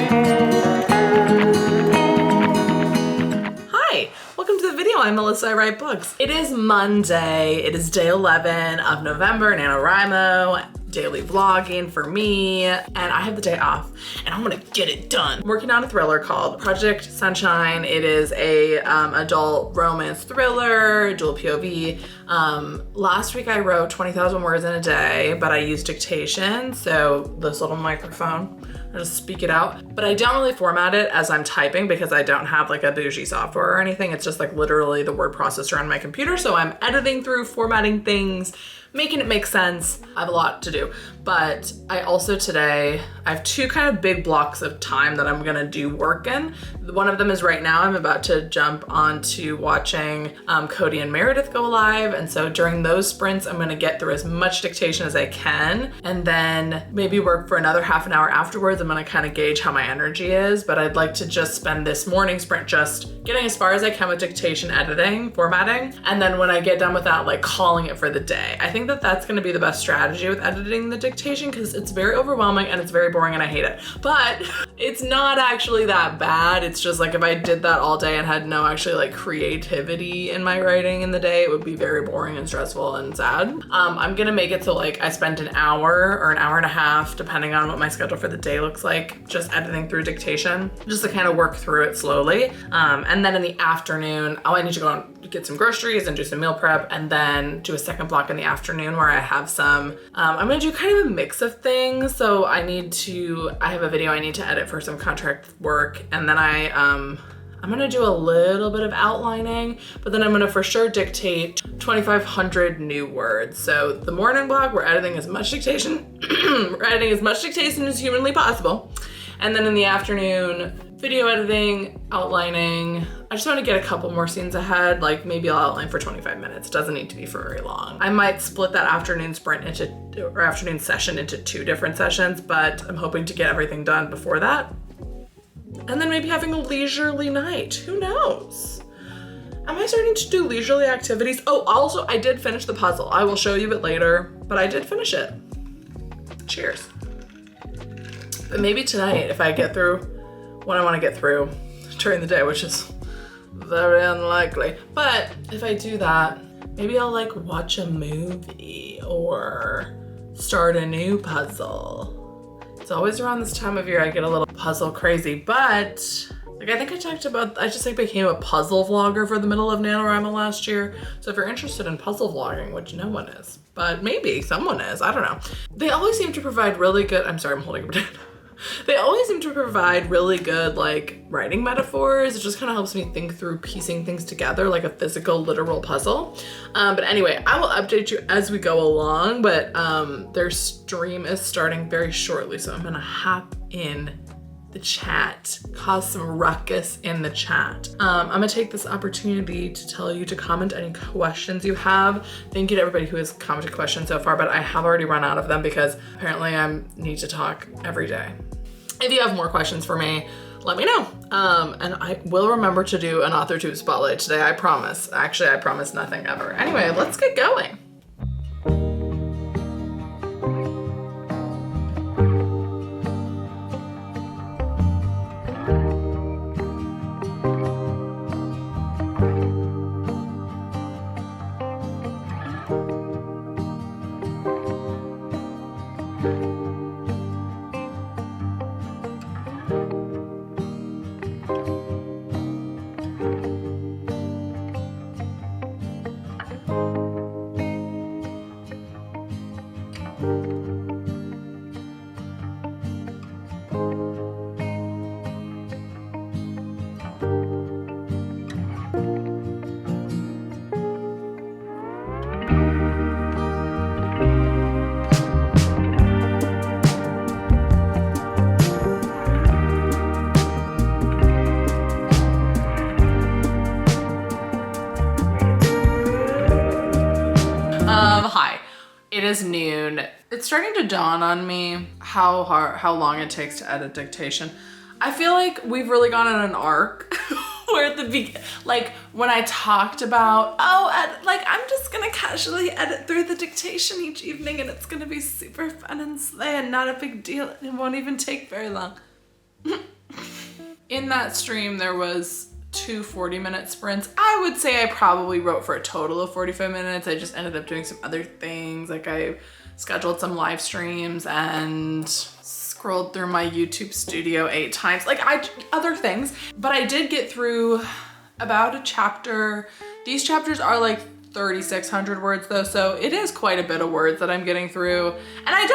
Hi, welcome to the video. I'm Melissa, I write books. It is Monday. It is day 11 of November, NaNoWriMo, daily vlogging for me, and I have the day off and I'm gonna get it done. I'm working on a thriller called Project Sunshine. It is a adult romance thriller, dual POV. Last week I wrote 20,000 words in a day, but I used Dictation, so this little microphone, I just speak it out. But I don't really format it as I'm typing because I don't have like a bougie software or anything. It's just like literally the word processor on my computer. So I'm editing through, formatting things, making it make sense. I have a lot to do. But I also today, I have two kind of big blocks of time that I'm gonna do work in. One of them is right now, I'm about to jump onto watching Cody and Meredith go live. And so during those sprints, I'm gonna get through as much dictation as I can, and then maybe work for another half an hour afterwards. I'm gonna kind of gauge how my energy is, but I'd like to just spend this morning sprint just getting as far as I can with dictation, editing, formatting. And then when I get done with that, like calling it for the day. I think that that's gonna be the best strategy with editing the dictation because it's very overwhelming and it's very boring and I hate it. But it's not actually that bad. It's just like if I did that all day and had no actually like creativity in my writing in the day, it would be very boring and stressful and sad. I'm gonna make it so like I spend an hour or an hour and a half, depending on what my schedule for the day looks like, just editing through dictation, just to kind of work through it slowly. And then in the afternoon, I need to go and get some groceries and do some meal prep, and then do a second block in the afternoon where I have some, I'm gonna do kind of a mix of things. So I have a video I need to edit for some contract work, and then I'm gonna do a little bit of outlining, but then I'm gonna for sure dictate 2,500 new words. So the morning block, we're editing as much dictation, as humanly possible. And then in the afternoon, video editing, outlining. I just want to get a couple more scenes ahead. Like maybe I'll outline for 25 minutes. Doesn't need to be for very long. I might split that afternoon session into two different sessions, but I'm hoping to get everything done before that. And then maybe having a leisurely night. Who knows? Am I starting to do leisurely activities? Oh, also I did finish the puzzle. I will show you it later, but I did finish it. Cheers. But maybe tonight, if I get through what I want to get through during the day, which is very unlikely. But if I do that, maybe I'll like watch a movie or start a new puzzle. It's always around this time of year I get a little puzzle crazy, but like I think I talked about, I just like became a puzzle vlogger for the middle of NaNoWriMo last year. So if you're interested in puzzle vlogging, which no one is, but maybe someone is, I don't know. They always seem to provide really good, I'm sorry, I'm holding a potato. They always seem to provide really good like writing metaphors. It just kind of helps me think through piecing things together like a physical, literal puzzle. But anyway, I will update you as we go along, but their stream is starting very shortly. So I'm gonna hop in the chat, cause some ruckus in the chat. I'm gonna take this opportunity to tell you to comment any questions you have. Thank you to everybody who has commented questions so far, but I have already run out of them because apparently I need to talk every day. If you have more questions for me, let me know. And I will remember to do an authortube spotlight today, I promise. Actually, I promise nothing ever. Anyway, let's get going. Hi, it is noon. It's starting to dawn on me how long it takes to edit dictation. I feel like we've really gone on an arc where at the beginning, like when I talked about, I'm just gonna casually edit through the dictation each evening and it's gonna be super fun and slay and not a big deal. It won't even take very long. in that stream, there was 2 40-minute sprints. I would say I probably wrote for a total of 45 minutes. I just ended up doing some other things. Like I scheduled some live streams and scrolled through my YouTube studio 8 times, like other things. But I did get through about a chapter. These chapters are like 3,600 words though, so it is quite a bit of words that I'm getting through. And I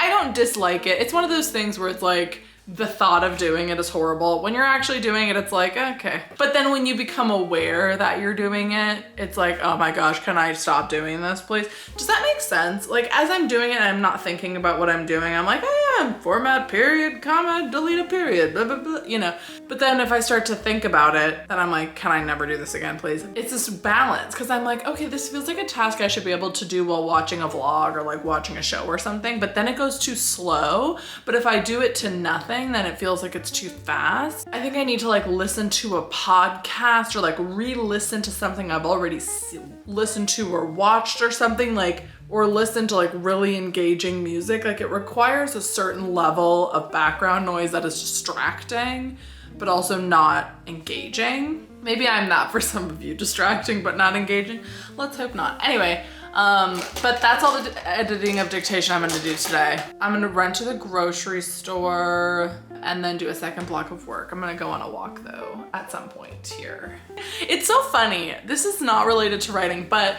don't dislike it. It's one of those things where it's like, the thought of doing it is horrible. When you're actually doing it, it's like, okay. But then when you become aware that you're doing it, it's like, oh my gosh, can I stop doing this, please? Does that make sense? Like, as I'm doing it, I'm not thinking about what I'm doing. I'm like, oh yeah, format, period, comma, delete a period, blah, blah, blah, you know. But then if I start to think about it, then I'm like, can I never do this again, please? It's this balance, because I'm like, okay, this feels like a task I should be able to do while watching a vlog or like watching a show or something, but then it goes too slow. But if I do it to nothing, then it feels like it's too fast. I think I need to like listen to a podcast or like re-listen to something I've already listened to or watched or something, like, or listen to like really engaging music. Like it requires a certain level of background noise that is distracting, but also not engaging. Maybe I'm that for some of you, distracting but not engaging. Let's hope not. Anyway, but that's all the editing of Dictation I'm gonna do today. I'm gonna run to the grocery store and then do a second block of work. I'm gonna go on a walk though at some point here. It's so funny. This is not related to writing, but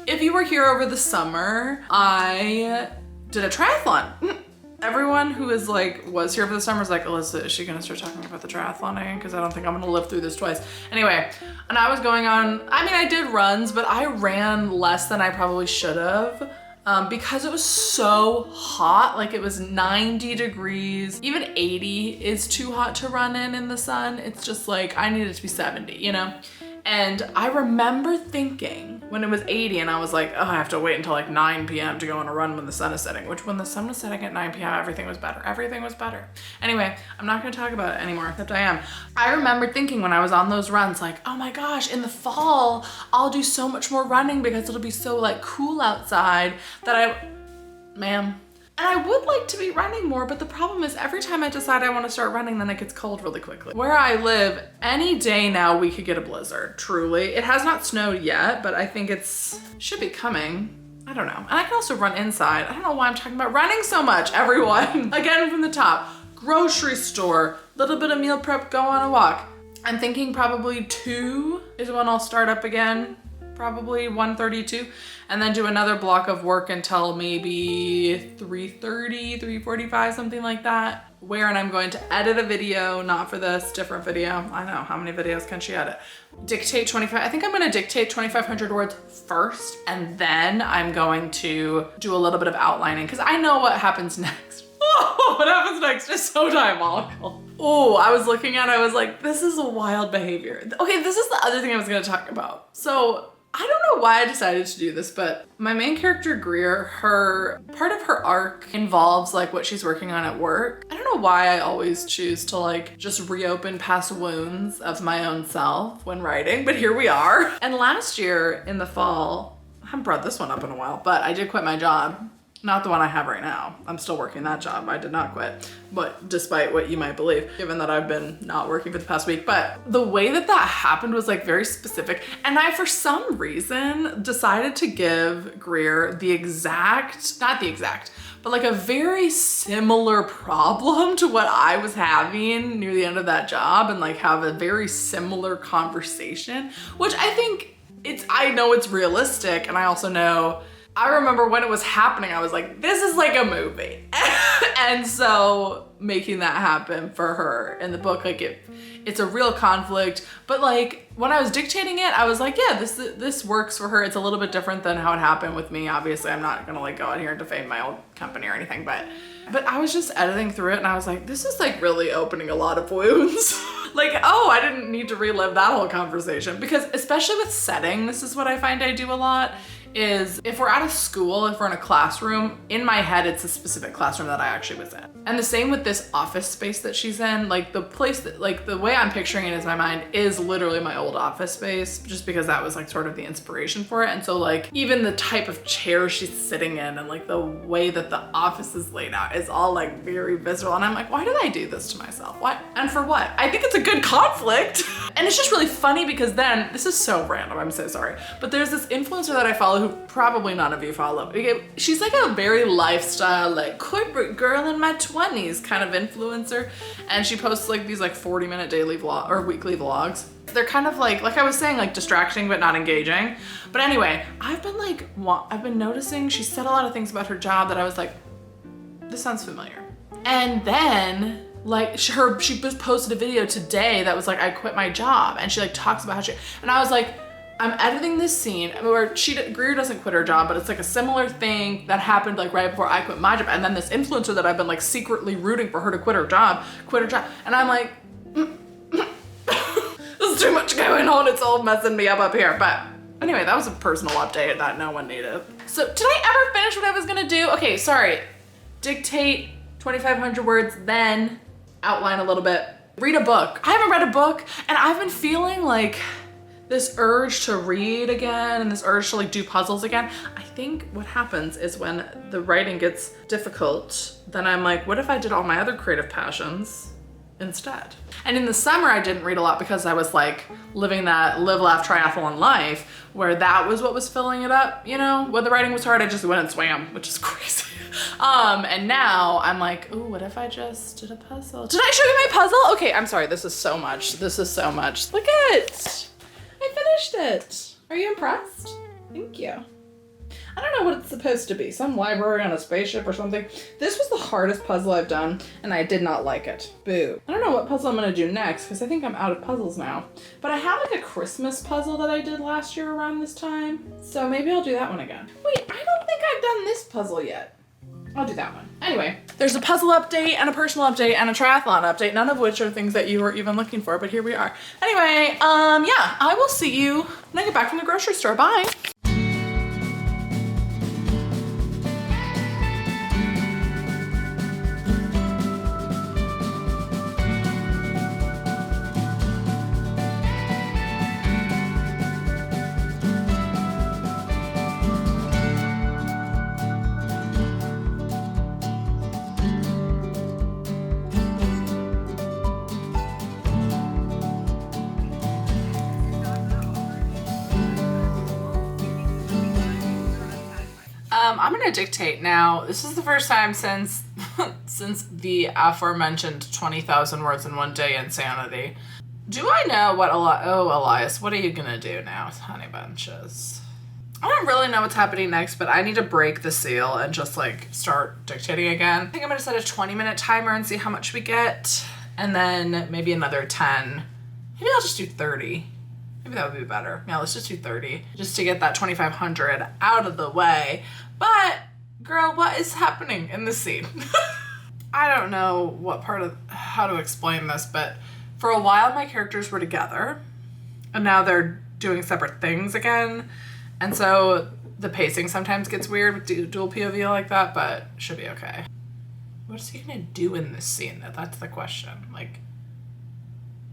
if you were here over the summer, I did a triathlon. Everyone who is like, was here for the summer is like, Alyssa, is she gonna start talking about the triathlon again? Because I don't think I'm gonna live through this twice. Anyway, and I was going on, I mean, I did runs, but I ran less than I probably should have because it was so hot. Like it was 90 degrees, even 80 is too hot to run in the sun. It's just like, I needed to be 70, you know? And I remember thinking when it was 80 and I was like, oh, I have to wait until like 9 p.m. to go on a run when the sun is setting, which when the sun was setting at 9 p.m., everything was better. Everything was better. Anyway, I'm not gonna talk about it anymore, except I am. I remember thinking when I was on those runs, like, oh my gosh, in the fall, I'll do so much more running because it'll be so like cool outside that ma'am. And I would like to be running more, but the problem is every time I decide I want to start running, then it gets cold really quickly. Where I live, any day now we could get a blizzard, truly. It has not snowed yet, but I think should be coming. I don't know. And I can also run inside. I don't know why I'm talking about running so much, everyone. Again, from the top, grocery store, little bit of meal prep, go on a walk. I'm thinking probably 2 is when I'll start up again. Probably 1:32, and then do another block of work until maybe 3:30, 3:45, something like that, wherein I'm going to edit a video, not for this, different video. I know, how many videos can she edit? Dictate 25, I think I'm gonna dictate 2,500 words first, and then I'm going to do a little bit of outlining, because I know what happens next. Oh, what happens next is so diabolical. Oh, I was looking at it, I was like, this is a wild behavior. Okay, this is the other thing I was gonna talk about. So, I don't know why I decided to do this, but my main character, Greer, part of her arc involves like what she's working on at work. I don't know why I always choose to like just reopen past wounds of my own self when writing, but here we are. And last year in the fall, I haven't brought this one up in a while, but I did quit my job. Not the one I have right now. I'm still working that job. I did not quit, but despite what you might believe, given that I've been not working for the past week. But the way that happened was like very specific. And I, for some reason, decided to give Greer not the exact, but like a very similar problem to what I was having near the end of that job, and like have a very similar conversation, which I think I know it's realistic. And I also know, I remember when it was happening, I was like, this is like a movie. And so making that happen for her in the book, like it's a real conflict, but like when I was dictating it, I was like, yeah, this works for her. It's a little bit different than how it happened with me. Obviously, I'm not gonna like go out here and defame my old company or anything, but I was just editing through it and I was like, this is like really opening a lot of wounds. Like, oh, I didn't need to relive that whole conversation, because especially with setting, this is what I find I do a lot, is if we're at a school, if we're in a classroom, in my head, it's a specific classroom that I actually was in. And the same with this office space that she's in. Like the place that, like the way I'm picturing it in my mind is literally my old office space, just because that was like sort of the inspiration for it. And so like even the type of chair she's sitting in and like the way that the office is laid out is all like very visceral. And I'm like, why did I do this to myself? Why? And for what? I think it's a good conflict. And it's just really funny because then, this is so random, I'm so sorry, but there's this influencer that I follow who probably none of you follow. She's like a very lifestyle, like corporate girl in my 20s kind of influencer. And she posts like these like 40-minute daily vlog or weekly vlogs. They're kind of like I was saying, like distracting but not engaging. But anyway, I've been noticing she said a lot of things about her job that I was like, this sounds familiar. And then like she just posted a video today that was like, I quit my job, and she like talks about how and I was like, I'm editing this scene where Greer doesn't quit her job, but it's like a similar thing that happened like right before I quit my job. And then this influencer that I've been like secretly rooting for her to quit her job. And I'm like, there's too much going on. It's all messing me up here. But anyway, that was a personal update that no one needed. So did I ever finish what I was gonna do? Okay, sorry. Dictate 2,500 words, then outline a little bit. Read a book. I haven't read a book, and I've been feeling like this urge to read again and this urge to like do puzzles again. I think what happens is when the writing gets difficult, then I'm like, what if I did all my other creative passions instead? And in the summer, I didn't read a lot because I was like living that live, laugh, triathlon life where that was what was filling it up, you know? When the writing was hard, I just went and swam, which is crazy. And now I'm like, ooh, what if I just did a puzzle? Did I show you my puzzle? Okay, I'm sorry, this is so much. This is so much. Look at it. I finished it. Are you impressed? Thank you. I don't know what it's supposed to be. Some library on a spaceship or something. This was the hardest puzzle I've done, and I did not like it. Boo. I don't know what puzzle I'm gonna do next, because I think I'm out of puzzles now. But I have like a Christmas puzzle that I did last year around this time, so maybe I'll do that one again. Wait, I don't think I've done this puzzle yet. I'll do that one. Anyway, there's a puzzle update and a personal update and a triathlon update, none of which are things that you were even looking for, but here we are. Anyway, yeah, I will see you when I get back from the grocery store. Bye. I'm gonna dictate now. This is the first time since the aforementioned 20,000 words in one day insanity. Do I know what Elias, what are you gonna do now, honey bunches? I don't really know what's happening next, but I need to break the seal and just like start dictating again. I think I'm gonna set a 20-minute timer and see how much we get, and then maybe another 10. Maybe I'll just do 30. Maybe that would be better. Yeah, let's just do 30, just to get that 2,500 out of the way. But girl, what is happening in this scene? I don't know how to explain this, but for a while my characters were together and now they're doing separate things again. And so the pacing sometimes gets weird with dual POV like that, but should be okay. What is he gonna do in this scene? That's the question. Like,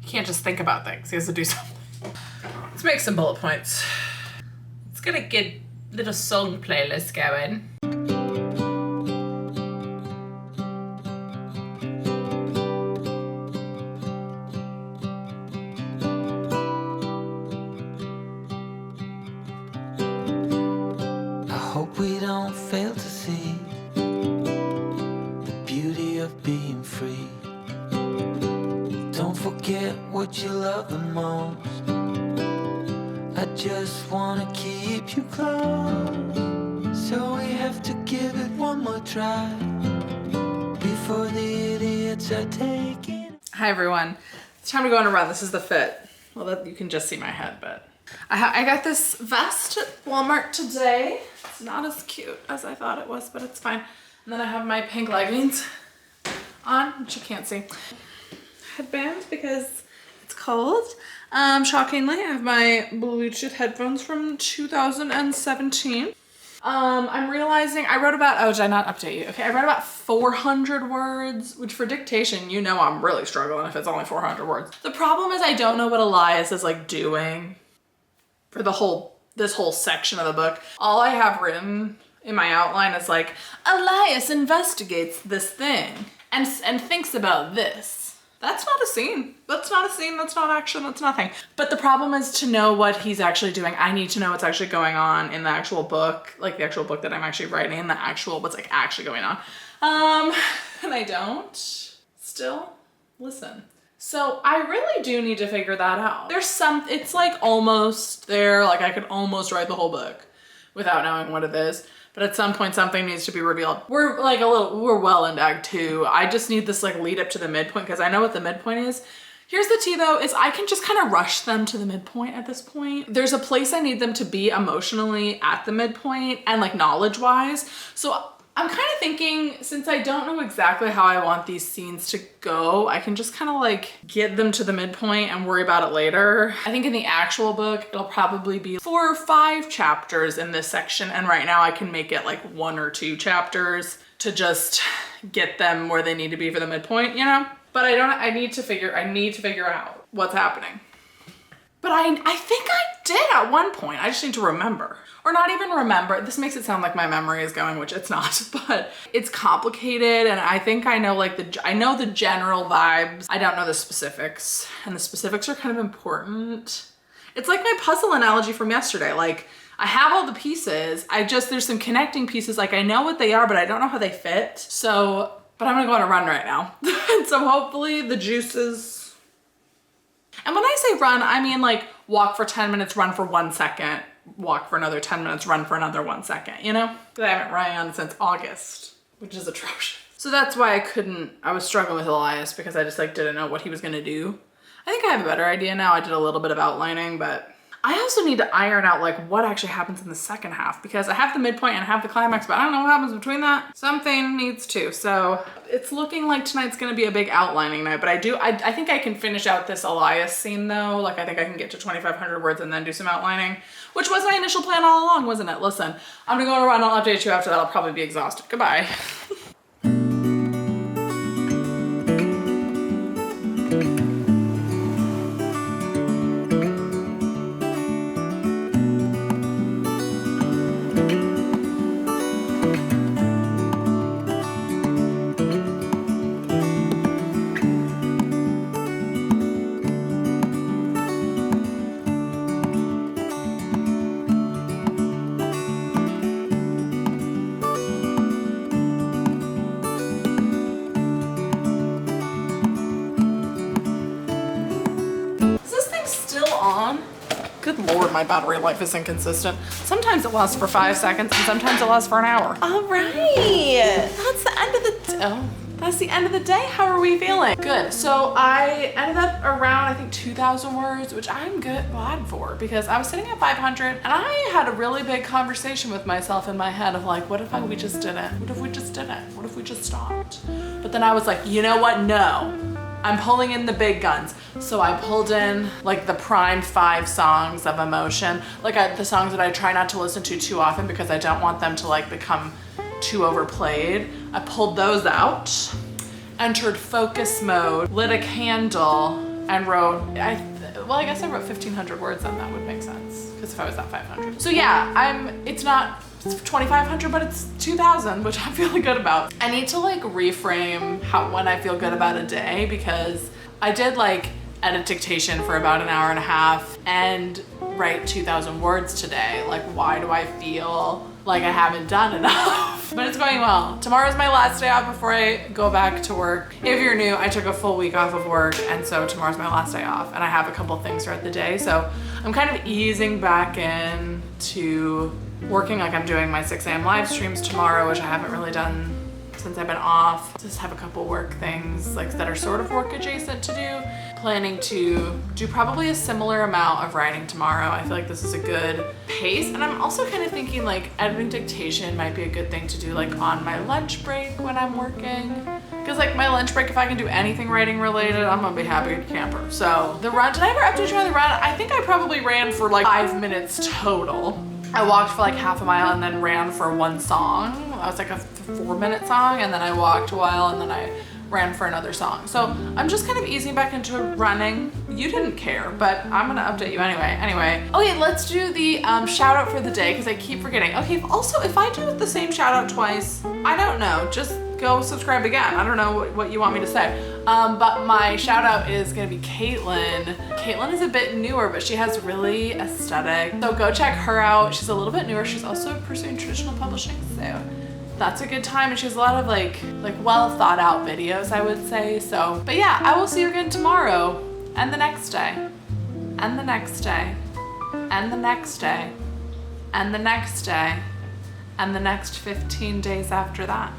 he can't just think about things. He has to do something. Let's make some bullet points. Let's get a good little song playlist going. I hope we don't fail to see the beauty of being free. Don't forget what you love the most. I just wanna keep you close, so we have to give it one more try before the idiots are taken. Hi everyone, it's time to go on a run. This is the fit. Well, you can just see my head, but I got this vest at Walmart today. It's not as cute as I thought it was, but it's fine. And then I have my pink leggings on, which you can't see. Headband because it's cold. Shockingly, I have my Bluetooth headphones from 2017. I'm realizing I wrote about, oh, did I not update you? Okay, I wrote about 400 words, which for dictation, you know I'm really struggling if it's only 400 words. The problem is I don't know what Elias is like doing for this whole section of the book. All I have written in my outline is like, Elias investigates this thing and thinks about this. That's not a scene. That's not a scene. That's not action. That's nothing. But the problem is to know what he's actually doing. I need to know what's actually going on in the actual book, like the actual book that I'm actually writing, the actual, what's like actually going on. And I don't still listen. So I really do need to figure that out. It's like almost there. Like I could almost write the whole book without knowing what it is. But at some point something needs to be revealed. We're well into Act 2. I just need this like lead up to the midpoint because I know what the midpoint is. Here's the tea though, is I can just kind of rush them to the midpoint at this point. There's a place I need them to be emotionally at the midpoint and like knowledge wise. So I'm kind of thinking, since I don't know exactly how I want these scenes to go, I can just kind of like get them to the midpoint and worry about it later. I think in the actual book, it'll probably be 4 or 5 chapters in this section. And right now I can make it like 1 or 2 chapters to just get them where they need to be for the midpoint, you know? But I need to figure out what's happening. But I think I did at one point. I just need to remember. Or not even remember. This makes it sound like my memory is going, which it's not, but it's complicated. And I think I know I know the general vibes. I don't know the specifics. And the specifics are kind of important. It's like my puzzle analogy from yesterday. Like I have all the pieces. There's some connecting pieces. Like I know what they are, but I don't know how they fit. So, but I'm gonna go on a run right now. So hopefully the juices. And when I say run, I mean like walk for 10 minutes, run for 1 second, walk for another 10 minutes, run for another 1 second, you know? Because I haven't ran since August, which is atrocious. So that's why I was struggling with Elias because I just like didn't know what he was gonna do. I think I have a better idea now. I did a little bit of outlining, but I also need to iron out like what actually happens in the second half because I have the midpoint and I have the climax, but I don't know what happens between that. Something needs to. So it's looking like tonight's gonna be a big outlining night, but I think I can finish out this Elias scene though. Like I think I can get to 2,500 words and then do some outlining, which was my initial plan all along, wasn't it? Listen, I'm gonna go on a run. I'll update you after that. I'll probably be exhausted. Goodbye. Good Lord, my battery life is inconsistent. Sometimes it lasts for 5 seconds and sometimes it lasts for an hour. All right, that's the end of the day. How are we feeling? Good, so I ended up around, I think 2,000 words, which I'm glad for because I was sitting at 500 and I had a really big conversation with myself in my head of like, what if we just didn't? What if we just didn't? What if we just stopped? But then I was like, you know what? No. I'm pulling in the big guns. So I pulled in like the prime 5 songs of emotion, like the songs that I try not to listen to too often because I don't want them to like become too overplayed. I pulled those out, entered focus mode, lit a candle, and wrote, I guess I wrote 1,500 words then. That would make sense because if I was at 500. So yeah, it's not 2,500, but it's 2,000, which I'm feeling good about. I need to like reframe when I feel good about a day because I did like edit dictation for about an hour and a half and write 2,000 words today. Like, why do I feel like I haven't done enough? But it's going well. Tomorrow's my last day off before I go back to work. If you're new, I took a full week off of work, and so tomorrow's my last day off, and I have a couple things throughout the day. So I'm kind of easing back in to working. Like I'm doing my 6 a.m. live streams tomorrow, which I haven't really done since I've been off. Just have a couple work things like that are sort of work adjacent to do. Planning to do probably a similar amount of writing tomorrow. I feel like this is a good pace. And I'm also kind of thinking like editing dictation might be a good thing to do like on my lunch break when I'm working. Because like my lunch break, if I can do anything writing related, I'm gonna be happy camper. So the run, did I ever update you on the run? I think I probably ran for like 5 minutes total. I walked for like half a mile and then ran for one song. That was like a 4-minute song, and then I walked a while and then I ran for another song. So I'm just kind of easing back into running. You didn't care, but I'm gonna update you anyway. Okay, let's do the shout out for the day because I keep forgetting. Okay, also if I do the same shout out twice, I don't know, just go subscribe again. I don't know what you want me to say. But my shout out is gonna be Caitlin. Caitlin is a bit newer, but she has really aesthetic. So go check her out. She's a little bit newer. She's also pursuing traditional publishing, so that's a good time. And she has a lot of like well thought out videos, I would say. So, but yeah, I will see you again tomorrow and the next day and the next day and the next day and the next day and the next 15 days after that.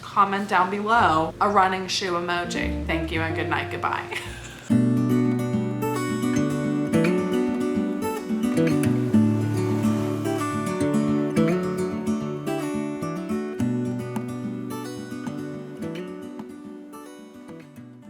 Comment down below a running shoe emoji. Thank you and good night, goodbye.